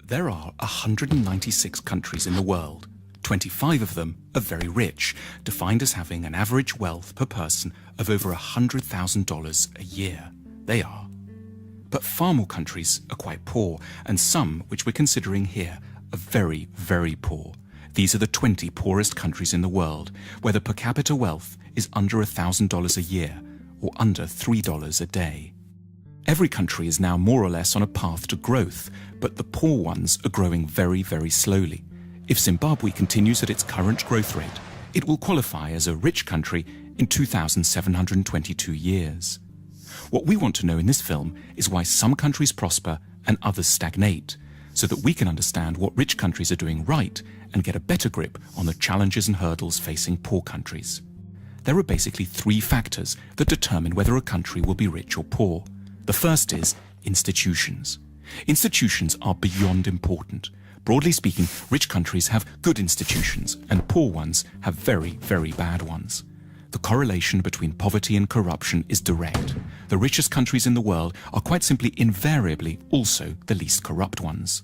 There are 196 countries in the world. 25 of them are very rich, defined as having an average wealth per person of over $100,000 a year. They are. But far more countries are quite poor, and some, which we're considering here, are very, very poor. These are the 20 poorest countries in the world, where the per capita wealth is under $1,000 a year, or under $3 a day. Every country is now more or less on a path to growth, but the poor ones are growing very, very slowly. If Zimbabwe continues at its current growth rate, it will qualify as a rich country in 2,722 years. What we want to know in this film is why some countries prosper and others stagnate, so that we can understand what rich countries are doing right and get a better grip on the challenges and hurdles facing poor countries. There are basically three factors that determine whether a country will be rich or poor. The first is institutions. Institutions are beyond important. Broadly speaking, rich countries have good institutions and poor ones have very, very bad ones. The correlation between poverty and corruption is direct. The richest countries in the world are quite simply invariably also the least corrupt ones.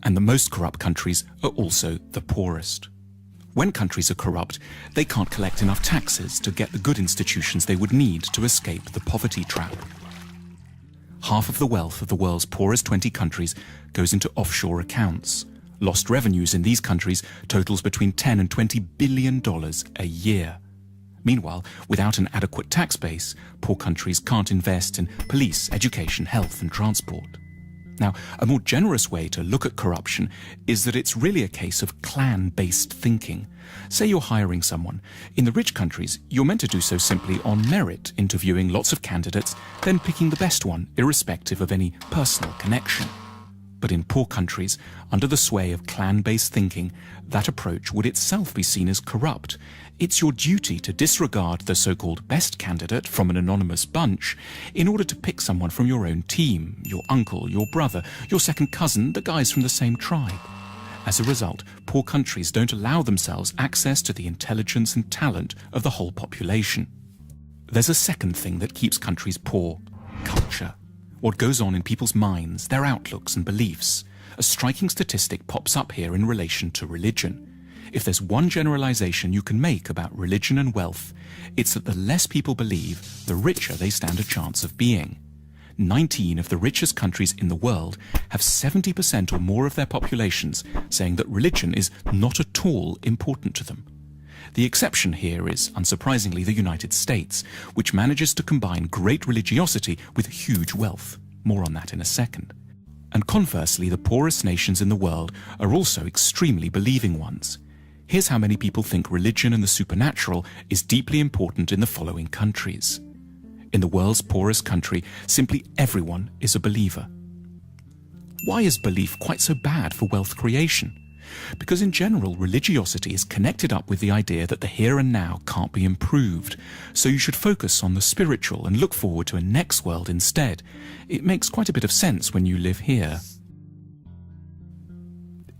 And the most corrupt countries are also the poorest. When countries are corrupt, they can't collect enough taxes to get the good institutions they would need to escape the poverty trap. Half of the wealth of the world's poorest 20 countries goes into offshore accounts. Lost revenues in these countries totals between $10 and $20 billion a year. Meanwhile, without an adequate tax base, poor countries can't invest in police, education, health and transport. Now, a more generous way to look at corruption is that it's really a case of clan-based thinking. Say you're hiring someone. In the rich countries, you're meant to do so simply on merit, interviewing lots of candidates, then picking the best one, irrespective of any personal connection. But in poor countries, under the sway of clan-based thinking, that approach would itself be seen as corrupt. It's your duty to disregard the so-called best candidate from an anonymous bunch in order to pick someone from your own team, your uncle, your brother, your second cousin, the guys from the same tribe. As a result, poor countries don't allow themselves access to the intelligence and talent of the whole population. There's a second thing that keeps countries poor: culture. What goes on in people's minds, their outlooks and beliefs. A striking statistic pops up here in relation to religion. If there's one generalization you can make about religion and wealth, it's that the less people believe, the richer they stand a chance of being. 19 of the richest countries in the world have 70% or more of their populations saying that religion is not at all important to them. The exception here is, unsurprisingly, the United States, which manages to combine great religiosity with huge wealth. More on that in a second. And conversely, the poorest nations in the world are also extremely believing ones. Here's how many people think religion and the supernatural is deeply important in the following countries. In the world's poorest country, simply everyone is a believer. Why is belief quite so bad for wealth creation? Because in general, religiosity is connected up with the idea that the here and now can't be improved, so you should focus on the spiritual and look forward to a next world instead. It makes quite a bit of sense when you live here.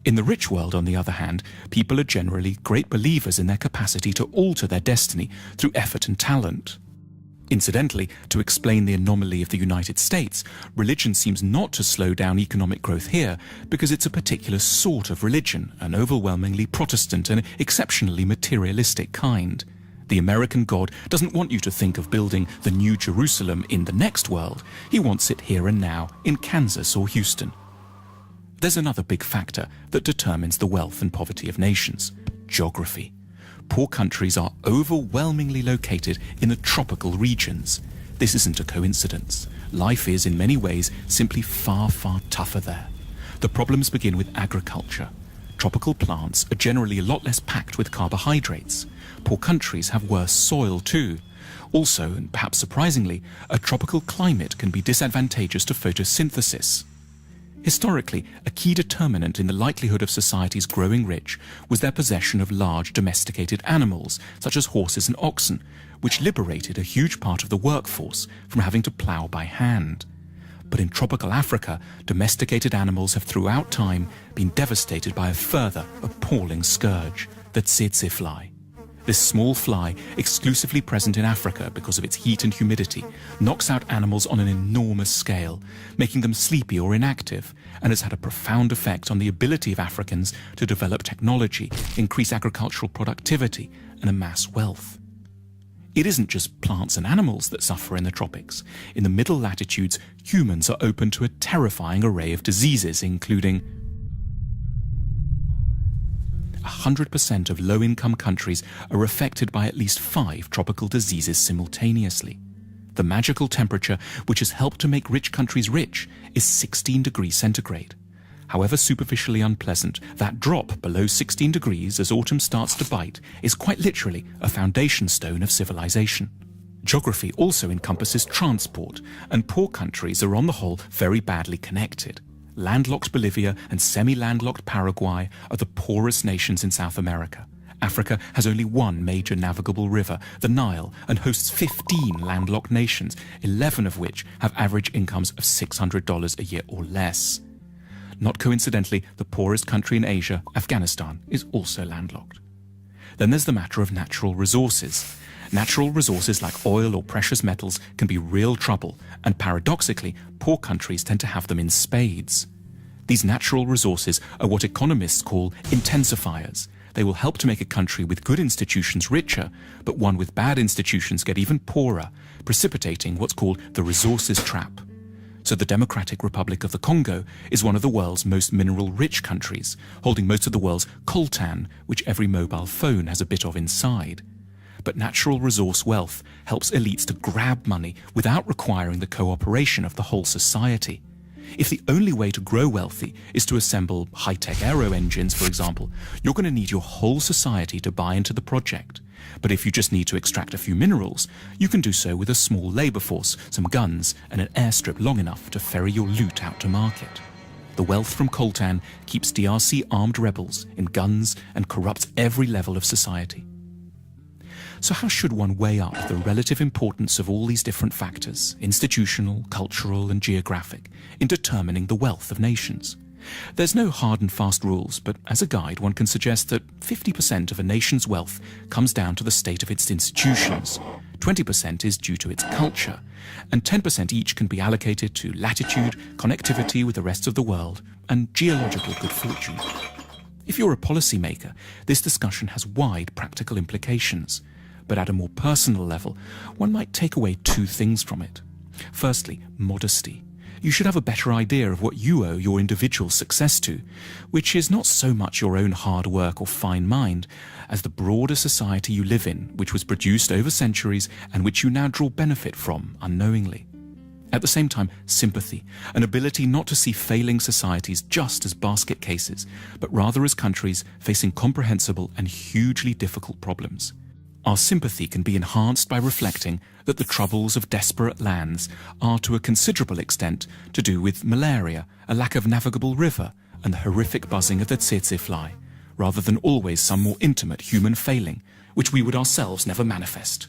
In the rich world, on the other hand, people are generally great believers in their capacity to alter their destiny through effort and talent. Incidentally, to explain the anomaly of the United States, religion seems not to slow down economic growth here because it's a particular sort of religion, an overwhelmingly Protestant and exceptionally materialistic kind. The American God doesn't want you to think of building the New Jerusalem in the next world. He wants it here and now, in Kansas or Houston. There's another big factor that determines the wealth and poverty of nations: geography. Poor countries are overwhelmingly located in the tropical regions. This isn't a coincidence. Life is, in many ways, simply far, far tougher there. The problems begin with agriculture. Tropical plants are generally a lot less packed with carbohydrates. Poor countries have worse soil too. Also, and perhaps surprisingly, a tropical climate can be disadvantageous to photosynthesis. Historically, a key determinant in the likelihood of societies growing rich was their possession of large domesticated animals, such as horses and oxen, which liberated a huge part of the workforce from having to plough by hand. But in tropical Africa, domesticated animals have throughout time been devastated by a further appalling scourge, the tsetse fly. This small fly, exclusively present in Africa because of its heat and humidity, knocks out animals on an enormous scale, making them sleepy or inactive, and has had a profound effect on the ability of Africans to develop technology, increase agricultural productivity, and amass wealth. It isn't just plants and animals that suffer in the tropics. In the middle latitudes, humans are open to a terrifying array of diseases, including 100% of low-income countries are affected by at least 5 tropical diseases simultaneously. The magical temperature, which has helped to make rich countries rich, is 16 degrees centigrade. However superficially unpleasant, that drop below 16 degrees as autumn starts to bite is quite literally a foundation stone of civilization. Geography also encompasses transport, and poor countries are on the whole very badly connected. Landlocked Bolivia and semi-landlocked Paraguay are the poorest nations in South America. Africa has only one major navigable river, the Nile, and hosts 15 landlocked nations, 11 of which have average incomes of $600 a year or less. Not coincidentally, the poorest country in Asia, Afghanistan, is also landlocked. Then there's the matter of natural resources. Natural resources like oil or precious metals can be real trouble, and paradoxically, poor countries tend to have them in spades. These natural resources are what economists call intensifiers. They will help to make a country with good institutions richer, but one with bad institutions get even poorer, precipitating what's called the resources trap. So the Democratic Republic of the Congo is one of the world's most mineral-rich countries, holding most of the world's coltan, which every mobile phone has a bit of inside. But natural resource wealth helps elites to grab money without requiring the cooperation of the whole society. If the only way to grow wealthy is to assemble high-tech aero engines, for example, you're going to need your whole society to buy into the project. But if you just need to extract a few minerals, you can do so with a small labour force, some guns, and an airstrip long enough to ferry your loot out to market. The wealth from coltan keeps DRC armed rebels in guns and corrupts every level of society. So how should one weigh up the relative importance of all these different factors, institutional, cultural, and geographic, in determining the wealth of nations? There's no hard and fast rules, but as a guide one can suggest that 50% of a nation's wealth comes down to the state of its institutions, 20% is due to its culture, and 10% each can be allocated to latitude, connectivity with the rest of the world, and geological good fortune. If you're a policymaker, this discussion has wide practical implications. But at a more personal level, one might take away 2 things from it. Firstly, modesty. You should have a better idea of what you owe your individual success to, which is not so much your own hard work or fine mind, as the broader society you live in, which was produced over centuries and which you now draw benefit from unknowingly. At the same time, sympathy, an ability not to see failing societies just as basket cases, but rather as countries facing comprehensible and hugely difficult problems. Our sympathy can be enhanced by reflecting that the troubles of desperate lands are to a considerable extent to do with malaria, a lack of navigable river, and the horrific buzzing of the tsetse fly, rather than always some more intimate human failing, which we would ourselves never manifest.